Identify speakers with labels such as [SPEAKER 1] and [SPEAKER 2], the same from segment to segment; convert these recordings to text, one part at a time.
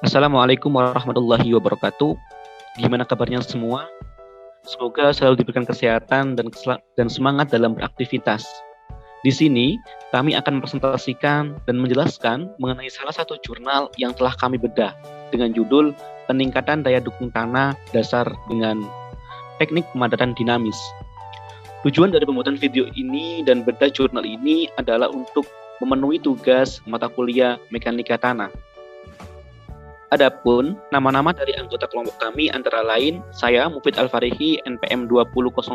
[SPEAKER 1] Assalamualaikum warahmatullahi wabarakatuh. Gimana kabarnya semua? Semoga selalu diberikan kesehatan dan semangat dalam beraktivitas. Di sini, kami akan presentasikan dan menjelaskan mengenai salah satu jurnal yang telah kami bedah dengan judul Peningkatan Daya Dukung Tanah Dasar dengan Teknik Pemadatan Dinamis. Tujuan dari pembuatan video ini dan bedah jurnal ini adalah untuk memenuhi tugas mata kuliah Mekanika Tanah. Adapun nama-nama dari anggota kelompok kami antara lain saya Mufid Al-Farihi NPM 20011.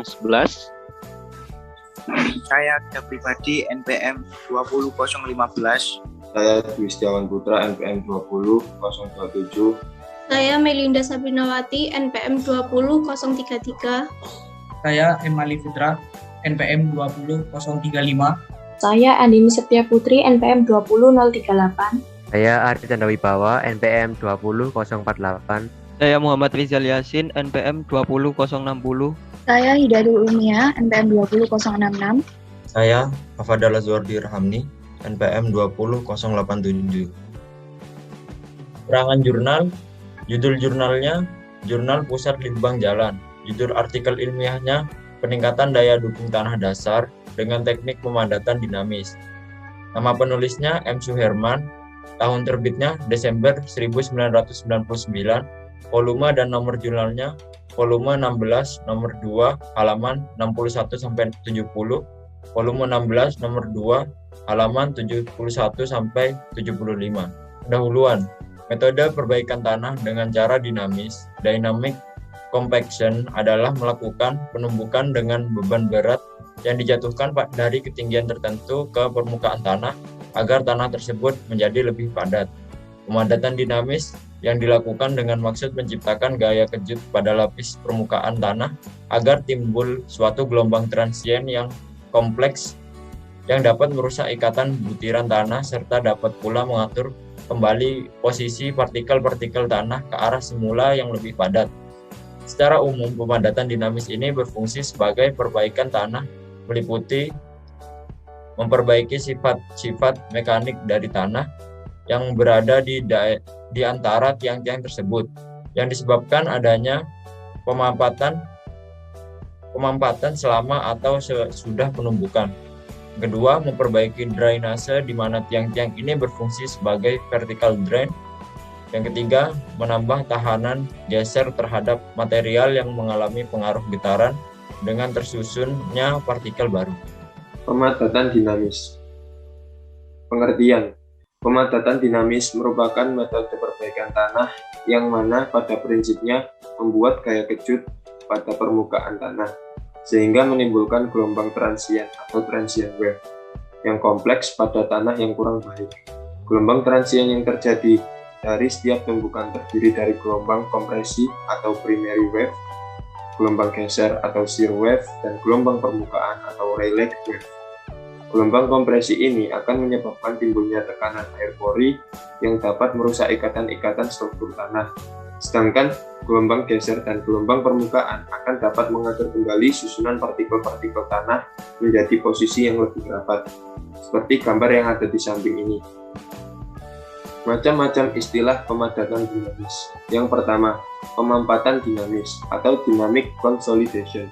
[SPEAKER 2] Saya Geda Pribadi NPM 20015.
[SPEAKER 3] Saya Dwi Setiawan Putra NPM 20027.
[SPEAKER 4] Saya Melinda Sabrinawati NPM 20033.
[SPEAKER 5] Saya Emali Fitra NPM 20035.
[SPEAKER 6] Saya Andini Septia Putri NPM 20038.
[SPEAKER 7] Saya Ardi Chandra Wibawa NPM 20048.
[SPEAKER 8] Saya Muhammad Rizal Yasin NPM 20060.
[SPEAKER 9] Saya Hidayatullah Umia NPM 20066.
[SPEAKER 10] Saya Hafadal Azwardi Rahamni NPM 20087. Keterangan jurnal, judul jurnalnya Jurnal Pusat Litbang Jalan. Judul artikel ilmiahnya Peningkatan Daya Dukung Tanah Dasar dengan Teknik Pemadatan Dinamis. Nama penulisnya M. Suherman. Tahun terbitnya Desember 1999, volume dan nomor jurnalnya volume 16 nomor 2 halaman 61 sampai 70, volume 16 nomor 2 halaman 71 sampai 75. Pendahuluan, metode perbaikan tanah dengan cara dinamis, dynamic compaction adalah melakukan penumbukan dengan beban berat yang dijatuhkan dari ketinggian tertentu ke permukaan tanah agar tanah tersebut menjadi lebih padat. Pemadatan dinamis yang dilakukan dengan maksud menciptakan gaya kejut pada lapis permukaan tanah agar timbul suatu gelombang transien yang kompleks yang dapat merusak ikatan butiran tanah serta dapat pula mengatur kembali posisi partikel-partikel tanah ke arah semula yang lebih padat. Secara umum, pemadatan dinamis ini berfungsi sebagai perbaikan tanah meliputi memperbaiki sifat-sifat mekanik dari tanah yang berada di antara tiang-tiang tersebut yang disebabkan adanya pemampatan selama atau sesudah penumbukan. Kedua, memperbaiki drainase di mana tiang-tiang ini berfungsi sebagai vertical drain. Yang ketiga, menambah tahanan geser terhadap material yang mengalami pengaruh getaran dengan tersusunnya partikel baru.
[SPEAKER 3] Pemadatan dinamis. Pengertian. Pemadatan dinamis merupakan metode perbaikan tanah yang mana pada prinsipnya membuat gaya kejut pada permukaan tanah sehingga menimbulkan gelombang transient atau transient wave yang kompleks pada tanah yang kurang baik. Gelombang transient yang terjadi dari setiap tumbukan terdiri dari gelombang kompresi atau primary wave, gelombang geser atau shear wave, dan gelombang permukaan atau Rayleigh wave. Gelombang kompresi ini akan menyebabkan timbulnya tekanan air pori yang dapat merusak ikatan-ikatan struktur tanah. Sedangkan gelombang geser dan gelombang permukaan akan dapat mengatur kembali susunan partikel-partikel tanah menjadi posisi yang lebih rapat, seperti gambar yang ada di samping ini. Macam-macam istilah pemadatan dinamis. Yang pertama, pemampatan dinamis atau dynamic consolidation.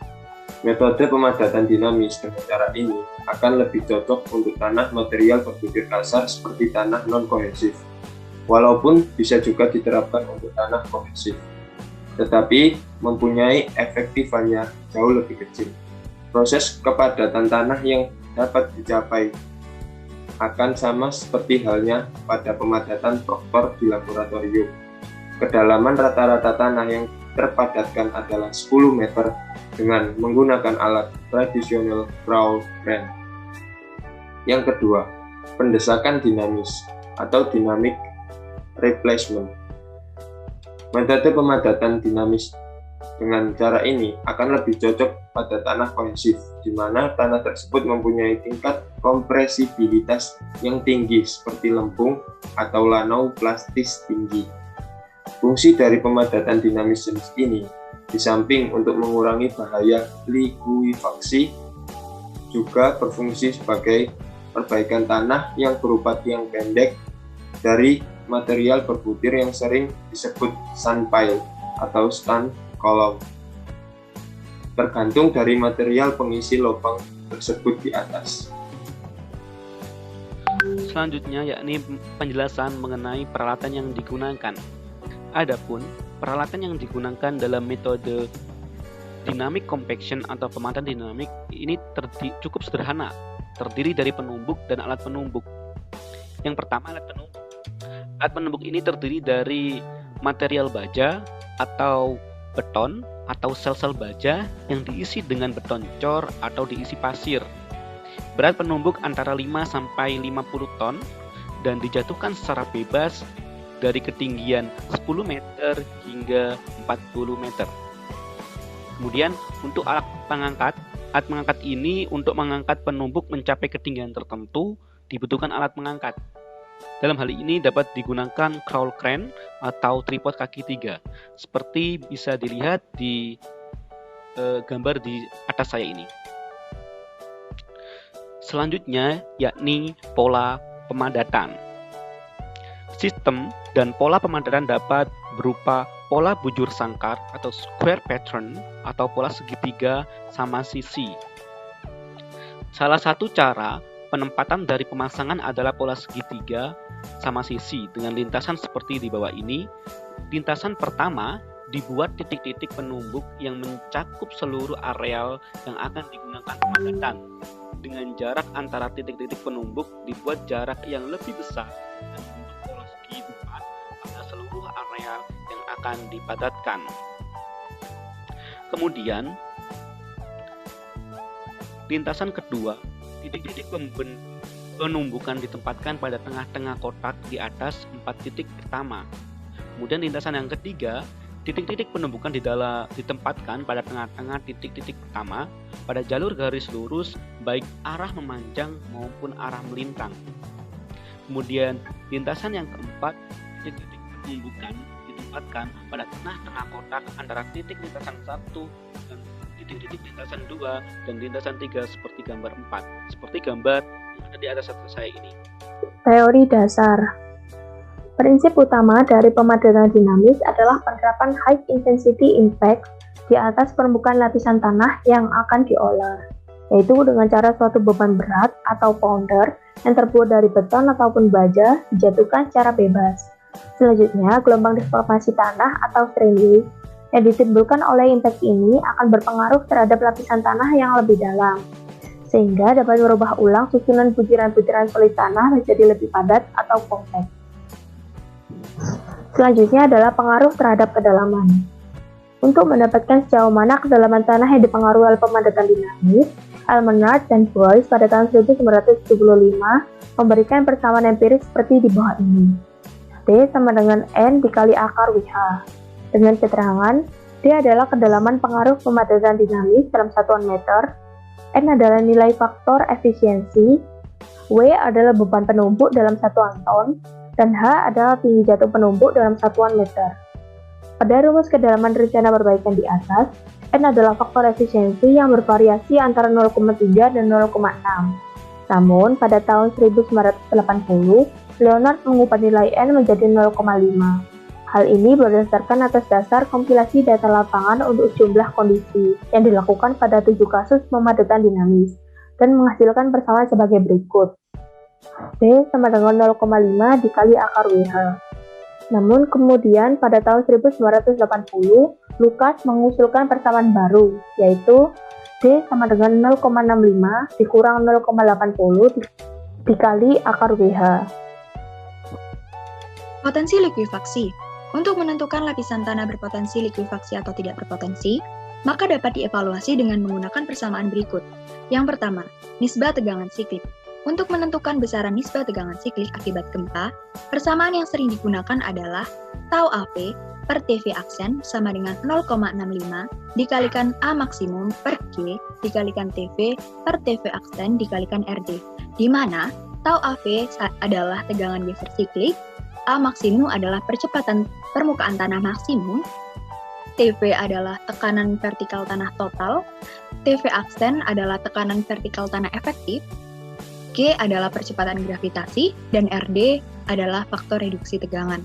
[SPEAKER 3] Metode pemadatan dinamis dengan cara ini akan lebih cocok untuk tanah material berbutir kasar seperti tanah non-kohesif, walaupun bisa juga diterapkan untuk tanah kohesif, tetapi mempunyai efektifannya jauh lebih kecil. Proses kepadatan tanah yang dapat dicapai akan sama seperti halnya pada pemadatan proktor di laboratorium. Kedalaman rata-rata tanah yang terpadatkan adalah 10 meter dengan menggunakan alat tradisional crawl crane. Yang kedua, pendesakan dinamis atau dynamic replacement. Metode pemadatan dinamis dengan cara ini akan lebih cocok pada tanah kohesif, di mana tanah tersebut mempunyai tingkat kompresibilitas yang tinggi seperti lempung atau lanau plastis tinggi. Fungsi dari pemadatan dinamis jenis ini, di samping untuk mengurangi bahaya likuifaksi, juga berfungsi sebagai perbaikan tanah yang berupa tiang pendek dari material berbutir yang sering disebut sand pile atau stand kolom, tergantung dari material pengisi lubang tersebut di atas.
[SPEAKER 1] Selanjutnya yakni penjelasan mengenai peralatan yang digunakan. Adapun peralatan yang digunakan dalam metode dynamic compaction atau pemadatan dinamik ini cukup sederhana, terdiri dari penumbuk dan alat penumbuk. Yang pertama, alat penumbuk. Alat penumbuk ini terdiri dari material baja atau beton atau sel-sel baja yang diisi dengan beton cor atau diisi pasir. Berat penumbuk antara 5 sampai 50 ton dan dijatuhkan secara bebas dari ketinggian 10 meter hingga 40 meter. Kemudian untuk alat pengangkat ini untuk mengangkat penumbuk mencapai ketinggian tertentu dibutuhkan alat pengangkat. Dalam hal ini dapat digunakan crawl crane atau tripod kaki 3, seperti bisa dilihat di gambar di atas saya ini. Selanjutnya yakni pola pemadatan. Sistem dan pola pemadatan dapat berupa pola bujur sangkar atau square pattern atau pola segitiga sama sisi. Salah satu cara penempatan dari pemasangan adalah pola segitiga sama sisi dengan lintasan seperti di bawah ini. Lintasan pertama dibuat titik-titik penumbuk yang mencakup seluruh areal yang akan digunakan pemadatan. Dengan jarak antara titik-titik penumbuk dibuat jarak yang lebih besar dan membentuk pola segi 4 pada seluruh areal yang akan dipadatkan. Kemudian lintasan kedua, titik-titik penumbukan ditempatkan pada tengah-tengah kotak di atas 4 titik pertama. Kemudian lintasan yang ketiga, titik-titik penumbukan ditempatkan pada tengah-tengah titik-titik pertama pada jalur garis lurus baik arah memanjang maupun arah melintang. Kemudian lintasan yang keempat, titik-titik penumbukan ditempatkan pada tengah-tengah kotak antara titik lintasan 1 dan titik-titik lintasan 2 dan lintasan 3 seperti gambar 4, seperti gambar yang ada di atas saya ini.
[SPEAKER 6] Teori dasar. Prinsip utama dari pemadatan dinamis adalah penerapan high intensity impact di atas permukaan lapisan tanah yang akan diolah, yaitu dengan cara suatu beban berat atau pounder yang terbuat dari beton ataupun baja dijatuhkan secara bebas. Selanjutnya, gelombang deformasi tanah atau strain wave yang ditimbulkan oleh impact ini akan berpengaruh terhadap lapisan tanah yang lebih dalam, sehingga dapat merubah ulang susunan butiran-butiran solid tanah menjadi lebih padat atau compact. Selanjutnya adalah pengaruh terhadap kedalaman. Untuk mendapatkan sejauh mana kedalaman tanah yang dipengaruhi oleh pemadatan dinamis, Almenard dan Boyce pada tahun 1975 memberikan persamaan empiris seperti di bawah ini. D sama dengan N dikali akar WH. Dengan keterangan, D adalah kedalaman pengaruh pemadatan dinamis dalam satuan meter, N adalah nilai faktor efisiensi, W adalah beban penumbuk dalam satuan ton, dan H adalah tinggi jatuh penumbuk dalam satuan meter. Pada rumus kedalaman rencana perbaikan di atas, N adalah faktor efisiensi yang bervariasi antara 0,3 dan 0,6. Namun, pada tahun 1980, Leonard mengubah nilai N menjadi 0,5. Hal ini berdasarkan atas dasar kompilasi data lapangan untuk jumlah kondisi yang dilakukan pada 7 kasus pemadatan dinamis dan menghasilkan persamaan sebagai berikut. D sama dengan 0,5 dikali akar WH. Namun kemudian pada tahun 1980, Lucas mengusulkan persamaan baru, yaitu D sama dengan 0,65 dikurang 0,80 dikali akar WH.
[SPEAKER 9] Potensi likuifaksi. Untuk menentukan lapisan tanah berpotensi likuifaksi atau tidak berpotensi, maka dapat dievaluasi dengan menggunakan persamaan berikut. Yang pertama, nisbah tegangan siklik. Untuk menentukan besaran nisbah tegangan siklik akibat gempa, persamaan yang sering digunakan adalah tau AP per TV aksen sama dengan 0,65 dikalikan A maksimum per G dikalikan TV per TV aksen dikalikan RD, di mana tau AP adalah tegangan geser siklik, A maksimum adalah percepatan permukaan tanah maksimum, TV adalah tekanan vertikal tanah total, TV aksen adalah tekanan vertikal tanah efektif, G adalah percepatan gravitasi, dan RD adalah faktor reduksi tegangan.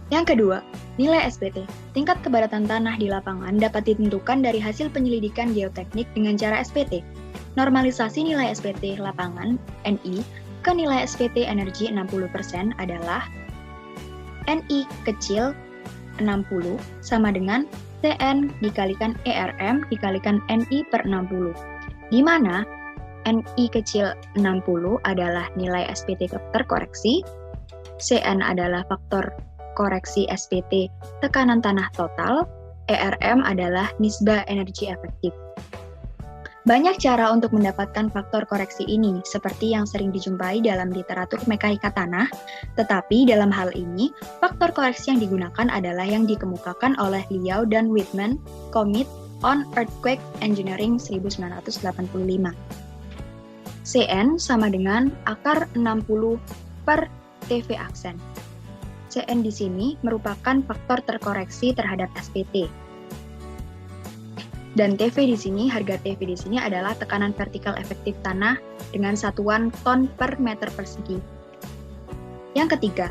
[SPEAKER 9] Yang kedua, nilai SPT. Tingkat kepadatan tanah di lapangan dapat ditentukan dari hasil penyelidikan geoteknik dengan cara SPT. Normalisasi nilai SPT lapangan, NI, ke nilai SPT energi 60% adalah NI kecil 60 sama dengan Cn dikalikan ERM dikalikan NI per 60, di mana NI kecil 60 adalah nilai SPT terkoreksi, Cn adalah faktor koreksi SPT tekanan tanah total, ERM adalah nisbah energi efektif. Banyak cara untuk mendapatkan faktor koreksi ini, seperti yang sering dijumpai dalam literatur mekanika tanah, tetapi dalam hal ini, faktor koreksi yang digunakan adalah yang dikemukakan oleh Liao dan Whitman, Commit on Earthquake Engineering 1985. Cn sama dengan akar 60 per TV aksen. Cn di sini merupakan faktor terkoreksi terhadap SPT. Dan TV di sini, harga TV di sini adalah tekanan vertikal efektif tanah dengan satuan ton per meter persegi. Yang ketiga,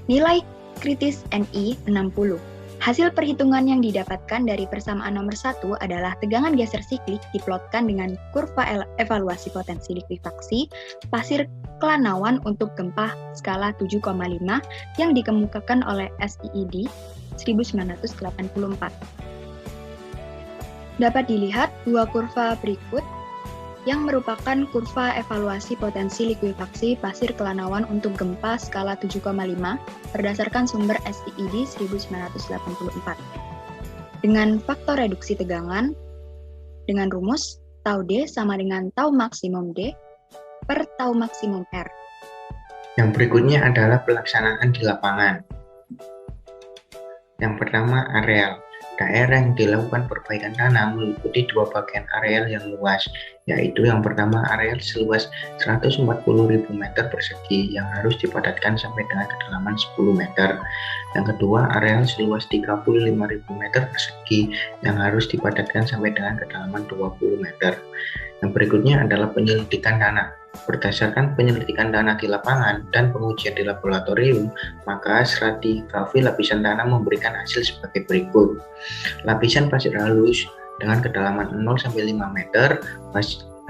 [SPEAKER 9] nilai kritis NI 60. Hasil perhitungan yang didapatkan dari persamaan nomor 1 adalah tegangan geser siklik diplotkan dengan kurva evaluasi potensi likuifaksi pasir Kelanawan untuk gempa skala 7,5 yang dikemukakan oleh SIID 1984. Dapat dilihat dua kurva berikut yang merupakan kurva evaluasi potensi likuifaksi pasir Kelanawan untuk gempa skala 7,5 berdasarkan sumber SIID 1984. Dengan faktor reduksi tegangan, dengan rumus tau D sama dengan tau maksimum D per tau maksimum R.
[SPEAKER 2] Yang berikutnya adalah pelaksanaan di lapangan. Yang pertama, areal. Daerah yang dilakukan perbaikan tanah meliputi dua bagian areal yang luas, yaitu yang pertama areal seluas 140.000 meter persegi yang harus dipadatkan sampai dengan kedalaman 10 meter. Yang kedua areal seluas 35.000 meter persegi yang harus dipadatkan sampai dengan kedalaman 20 meter. Yang berikutnya adalah penyelidikan tanah. Berdasarkan penyelidikan tanah di lapangan dan pengujian di laboratorium, maka stratigrafi lapisan tanah memberikan hasil sebagai berikut. Lapisan pasir halus dengan kedalaman 0-5 meter,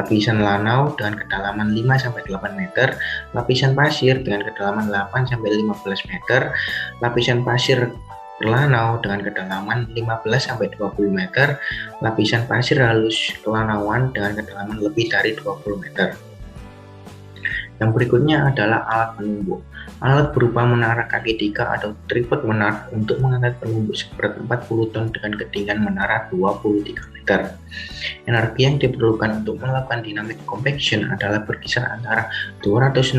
[SPEAKER 2] lapisan lanau dengan kedalaman 5-8 meter, lapisan pasir dengan kedalaman 8-15 meter, lapisan pasir berlanau dengan kedalaman 15-20 meter, lapisan pasir halus kelanauan dengan kedalaman lebih dari 20 meter. Yang berikutnya adalah alat penumbuk. Alat berupa menara kaki 3 atau tripod menara untuk mengangkat penumbuk seberat 40 ton dengan ketinggian menara 23 meter. Energi yang diperlukan untuk melakukan dynamic compaction adalah berkisar antara 263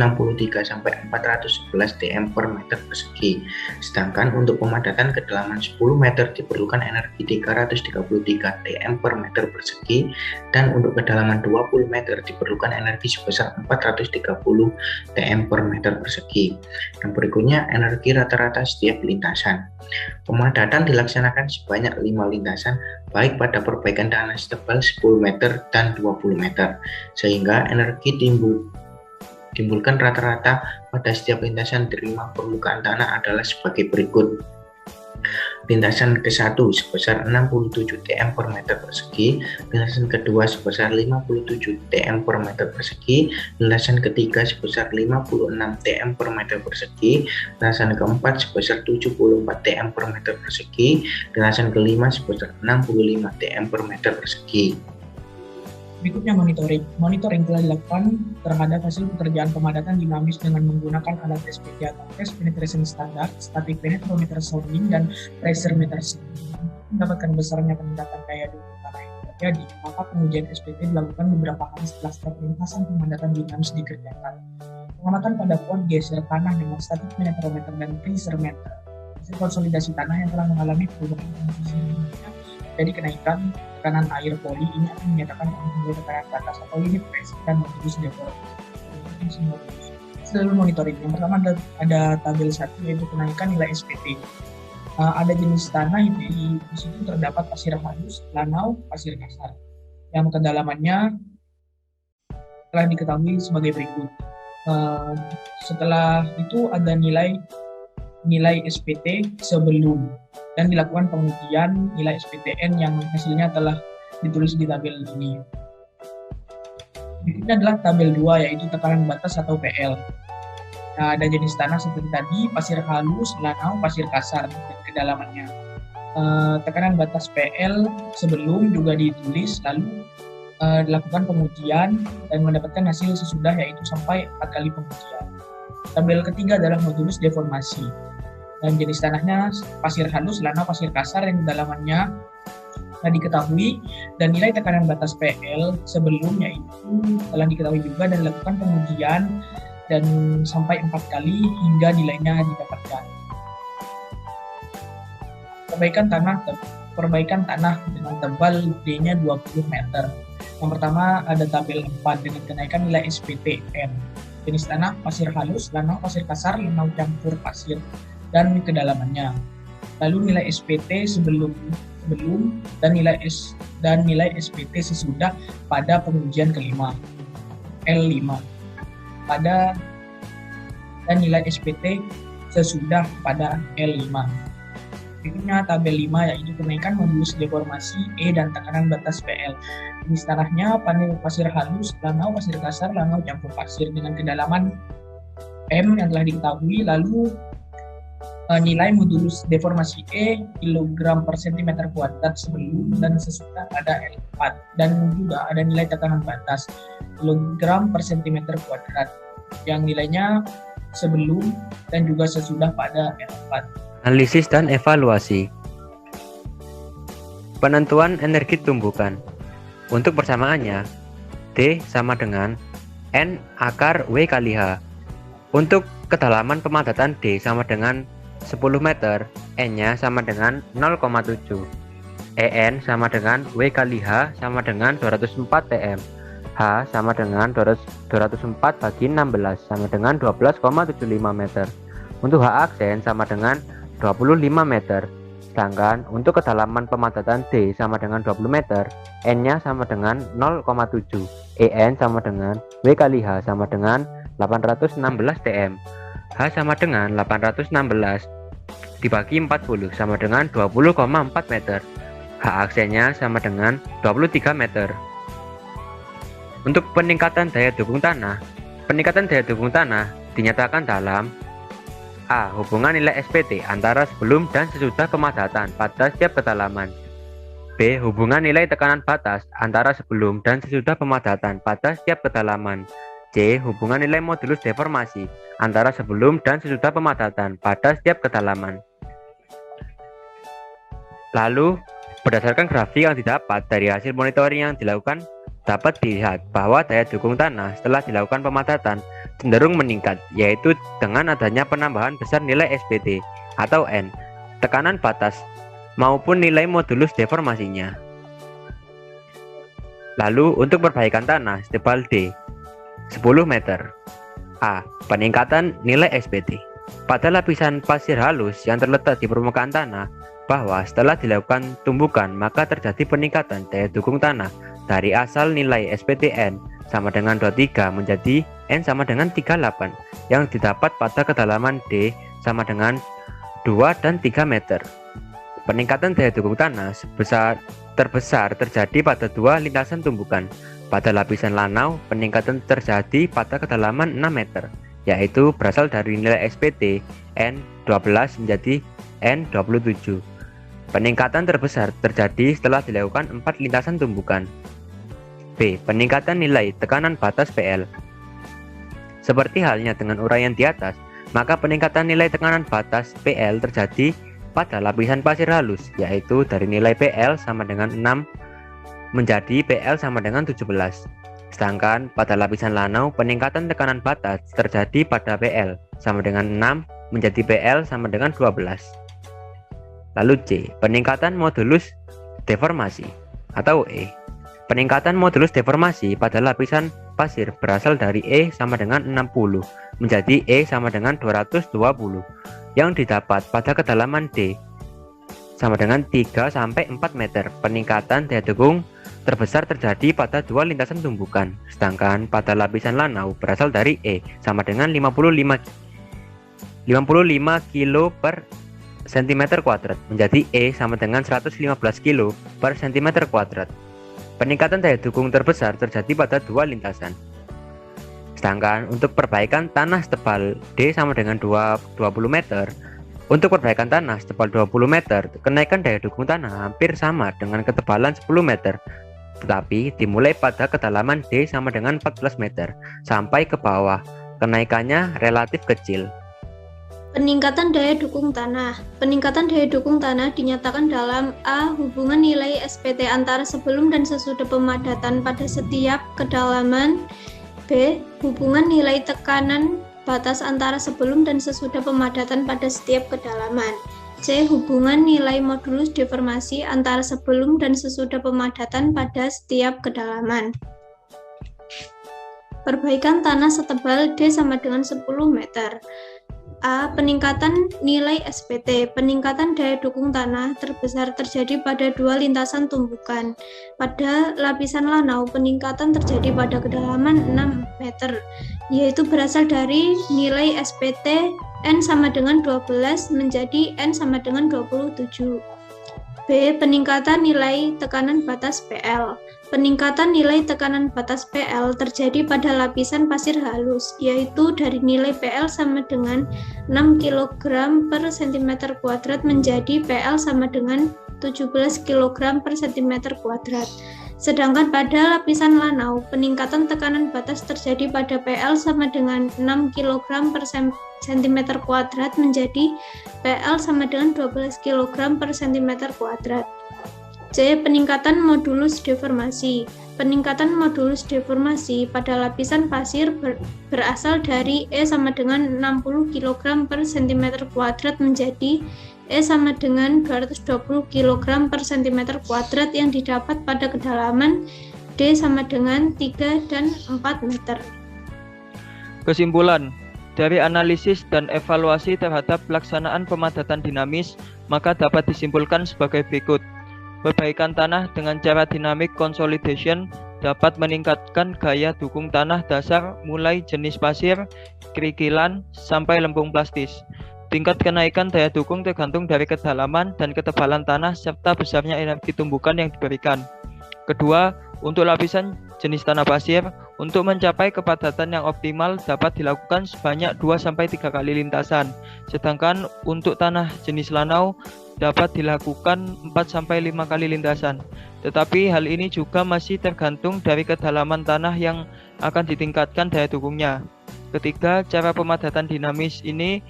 [SPEAKER 2] sampai 411 dm per meter persegi. Sedangkan untuk pemadatan kedalaman 10 meter diperlukan energi 333 dm per meter persegi dan untuk kedalaman 20 meter diperlukan energi sebesar 430 dm per meter persegi. Yang berikutnya energi rata-rata setiap lintasan. Pemadatan dilaksanakan sebanyak 5 lintasan baik pada perbaikan tanah setebal 10 meter dan 20 meter, sehingga energi timbulkan rata-rata pada setiap lintasan diterima permukaan tanah adalah sebagai berikut. Lintasan ke-1 sebesar 67 dm per meter persegi, lintasan kedua sebesar 57 dm per meter persegi, lintasan ketiga sebesar 56 dm per meter persegi, lintasan keempat sebesar 74 dm per meter persegi, lintasan kelima sebesar 65 dm per meter persegi.
[SPEAKER 5] Berikutnya monitoring. Monitoring telah dilakukan terhadap hasil pekerjaan pemadatan dinamis dengan menggunakan alat SPT atau Test Penetration Standard, Static Penetrometer Sounding, dan Pressure Meter Sounding. Mendapatkan besarnya peningkatan daya dukung tanah yang terjadi, maka pengujian SPT dilakukan beberapa kali setelah setiap lintasan pemadatan dinamis dikerjakan. Pengamatan pada kuat geser tanah dengan Static Penetrometer dan Pressure Meter. Hasil konsolidasi tanah yang telah mengalami perubahan konsistensinya jadi kenaikan tekanan air poli ini akan menyatakan menjadi tekanan ke atas atau limit pressure dan menjurus deformasi. Seluruh monitoring. Yang pertama ada tabel 1 yaitu kenaikan nilai SPT. Ada jenis tanah di situ terdapat pasir halus, lanau, pasir kasar. Yang kedalamannya telah diketahui sebagai berikut. Setelah itu ada nilai SPT sebelum dan dilakukan pengujian nilai SPTN yang hasilnya telah ditulis di tabel ini. Berikutnya adalah tabel 2, yaitu tekanan batas atau PL. Nah, ada jenis tanah seperti tadi, pasir halus, lanau, pasir kasar, dan kedalamannya. Tekanan batas PL sebelum juga ditulis, lalu dilakukan pengujian dan mendapatkan hasil sesudah, yaitu sampai 4 kali pengujian. Tabel ketiga adalah modulus deformasi. Dan jenis tanahnya pasir halus, lanau, pasir kasar yang kedalamannya diketahui, dan nilai tekanan batas PL sebelumnya itu telah diketahui juga dan dilakukan pengujian dan sampai 4 kali hingga nilainya didapatkan. Perbaikan tanah dengan tebal D-nya 20 meter. Yang pertama ada tabel 4 dengan kenaikan nilai SPTN. Jenis tanah pasir halus, lanau, pasir kasar, lanau campur pasir, dan kedalamannya. Lalu nilai SPT sebelum dan nilai SPT sesudah pada pengujian kelima L5 dan nilai SPT sesudah pada L5. Berikutnya tabel 5, yaitu kenaikan modulus deformasi E dan tekanan batas PL. Jenis tanahnya pasir halus, lanau, pasir kasar, lanau campur pasir dengan kedalaman M yang telah diketahui. Lalu nilai modulus deformasi E kilogram per cm kuadrat sebelum dan sesudah pada L4, dan juga ada nilai tekanan batas kilogram per cm kuadrat yang nilainya sebelum dan juga sesudah pada L4.
[SPEAKER 7] Analisis dan evaluasi. Penentuan energi tumbukan. Untuk persamaannya, D sama dengan N akar W kali H. Untuk kedalaman pemadatan D sama dengan 10 meter, N-nya sama dengan 0,7. EN sama dengan W kali H sama dengan 204 TM. H sama dengan 204 bagi 16 sama dengan 12,75 meter. Untuk H aksen sama dengan 25 meter. Sedangkan untuk kedalaman pemadatan D sama dengan 20 meter, N-nya sama dengan 0,7. EN sama dengan W kali H sama dengan 816 TM. H sama dengan 816 dibagi 40 sama dengan 20,4 meter. H aksennya sama dengan 23 meter. Untuk peningkatan daya dukung tanah dinyatakan dalam A. Hubungan nilai SPT antara sebelum dan sesudah pemadatan pada setiap kedalaman. B. Hubungan nilai tekanan batas antara sebelum dan sesudah pemadatan pada setiap kedalaman. C. Hubungan nilai modulus deformasi antara sebelum dan sesudah pemadatan pada setiap kedalaman. Lalu, berdasarkan grafik yang didapat dari hasil monitoring yang dilakukan, dapat dilihat bahwa daya dukung tanah setelah dilakukan pemadatan cenderung meningkat, yaitu dengan adanya penambahan besar nilai SPT atau N, tekanan batas, maupun nilai modulus deformasinya. Lalu, untuk perbaikan tanah setebal D, 10 meter. A. Peningkatan nilai SPT. Pada lapisan pasir halus yang terletak di permukaan tanah, bahwa setelah dilakukan tumbukan maka terjadi peningkatan daya dukung tanah dari asal nilai SPTN sama dengan 23 menjadi N sama dengan 38 yang didapat pada kedalaman D sama dengan 2 dan 3 meter. Peningkatan daya dukung tanah terbesar terjadi pada dua lintasan tumbukan. Pada lapisan lanau, peningkatan terjadi pada kedalaman 6 meter, yaitu berasal dari nilai SPT N12 menjadi N27. Peningkatan terbesar terjadi setelah dilakukan 4 lintasan tumbukan. B. Peningkatan nilai tekanan batas PL. Seperti halnya dengan uraian di atas, maka peningkatan nilai tekanan batas PL terjadi pada lapisan pasir halus, yaitu dari nilai PL sama dengan 6 menjadi PL sama dengan 17. Sedangkan pada lapisan lanau, peningkatan tekanan batas terjadi pada PL sama dengan 6 menjadi PL sama dengan 12. Lalu C. Peningkatan modulus deformasi atau E. Peningkatan modulus deformasi pada lapisan pasir berasal dari E sama dengan 60 menjadi E sama dengan 220 yang didapat pada kedalaman D sama dengan 3-4 meter. Peningkatan daya dukung terbesar terjadi pada dua lintasan tumbukan, sedangkan pada lapisan lanau berasal dari E sama dengan 55 kilo per cm kuadrat, menjadi E sama dengan 115 kilo per cm kuadrat. Peningkatan daya dukung terbesar terjadi pada dua lintasan. Sedangkan untuk perbaikan tanah setebal D sama dengan 20 meter, untuk perbaikan tanah setebal 20 meter, kenaikan daya dukung tanah hampir sama dengan ketebalan 10 meter, tetapi dimulai pada kedalaman D sama dengan 14 meter sampai ke bawah. Kenaikannya relatif kecil.
[SPEAKER 4] Peningkatan daya dukung tanah. Peningkatan daya dukung tanah dinyatakan dalam A. Hubungan nilai SPT antara sebelum dan sesudah pemadatan pada setiap kedalaman. B. Hubungan nilai tekanan batas antara sebelum dan sesudah pemadatan pada setiap kedalaman. C. Hubungan nilai modulus deformasi antara sebelum dan sesudah pemadatan pada setiap kedalaman. Perbaikan tanah setebal D sama dengan 10 meter. A. Peningkatan nilai SPT. Peningkatan daya dukung tanah terbesar terjadi pada dua lintasan tumbukan. Pada lapisan lanau, peningkatan terjadi pada kedalaman 6 meter, yaitu berasal dari nilai SPT N sama dengan 12 menjadi N sama dengan 27. B. Peningkatan nilai tekanan batas PL. Peningkatan nilai tekanan batas PL terjadi pada lapisan pasir halus, yaitu dari nilai PL sama dengan 6 kg per cm kuadrat menjadi PL sama dengan 17 kg per cm kuadrat. Sedangkan pada lapisan lanau, peningkatan tekanan batas terjadi pada PL sama dengan 6 kg per cm kuadrat menjadi PL sama dengan 12 kg per cm kuadrat. C. Peningkatan modulus deformasi. Peningkatan modulus deformasi pada lapisan pasir berasal dari E sama dengan 60 kg per cm kuadrat menjadi E sama dengan 220 kg per cm kuadrat yang didapat pada kedalaman D sama dengan 3 dan 4 meter.
[SPEAKER 8] Kesimpulan, dari analisis dan evaluasi terhadap pelaksanaan pemadatan dinamis, maka dapat disimpulkan sebagai berikut. Perbaikan tanah dengan cara dynamic consolidation dapat meningkatkan gaya dukung tanah dasar mulai jenis pasir, kerikilan, sampai lempung plastis. Tingkat kenaikan daya dukung tergantung dari kedalaman dan ketebalan tanah serta besarnya energi tumbukan yang diberikan. Kedua, untuk lapisan jenis tanah pasir, untuk mencapai kepadatan yang optimal dapat dilakukan sebanyak 2-3 kali lintasan. Sedangkan untuk tanah jenis lanau dapat dilakukan 4-5 kali lintasan. Tetapi hal ini juga masih tergantung dari kedalaman tanah yang akan ditingkatkan daya dukungnya. Ketiga, cara pemadatan dinamis ini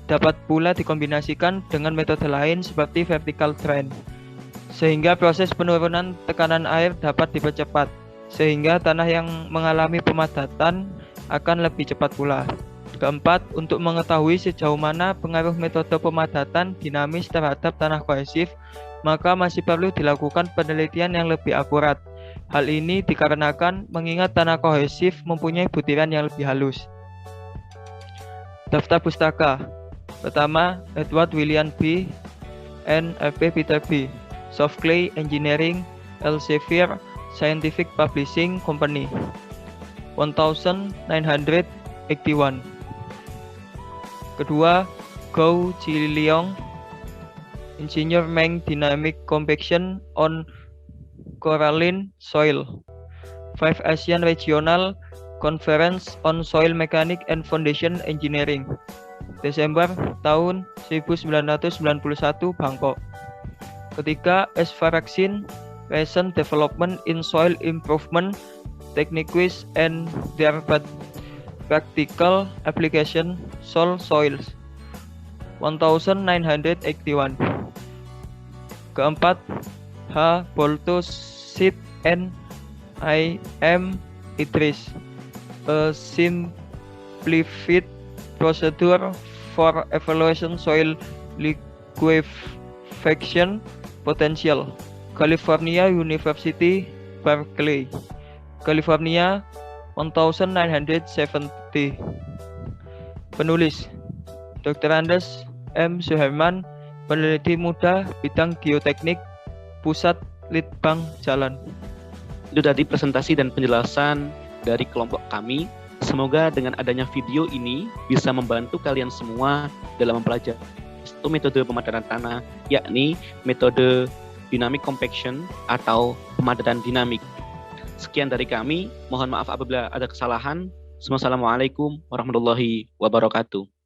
[SPEAKER 8] dapat pula dikombinasikan dengan metode lain seperti vertical drain, sehingga proses penurunan tekanan air dapat dipercepat, sehingga tanah yang mengalami pemadatan akan lebih cepat pula. Keempat, untuk mengetahui sejauh mana pengaruh metode pemadatan dinamis terhadap tanah kohesif, maka masih perlu dilakukan penelitian yang lebih akurat. Hal ini dikarenakan mengingat tanah kohesif mempunyai butiran yang lebih halus. Daftar pustaka. Pertama, Edward William B. and R.P. Peter B. Soft Clay Engineering, Elsevier Scientific Publishing Company, 1981. Kedua, Gou Chi-Leong, Engineer Meng Dynamic Compaction on Coralline Soil, 5 Asian Regional Conference on Soil Mechanics and Foundation Engineering, Desember tahun 1991, Bangkok. Ketiga, S. Faraxin, Recent Development in Soil Improvement Techniques and Their Practical Application Soils, 1981. Keempat, H. Bolto-Sid and I. M. Idris, A Simplified Procedure for Evaluation Soil Liquefaction Potential, California University, Berkeley, California, 1970. Penulis Dr. Andes M. Suherman, peneliti muda bidang geoteknik, Pusat Litbang Jalan.
[SPEAKER 1] Itu tadi presentasi dan penjelasan dari kelompok kami. Semoga dengan adanya video ini bisa membantu kalian semua dalam mempelajari satu metode pemadatan tanah, yakni metode dynamic compaction atau pemadatan dinamik. Sekian dari kami, mohon maaf apabila ada kesalahan. Wassalamualaikum warahmatullahi wabarakatuh.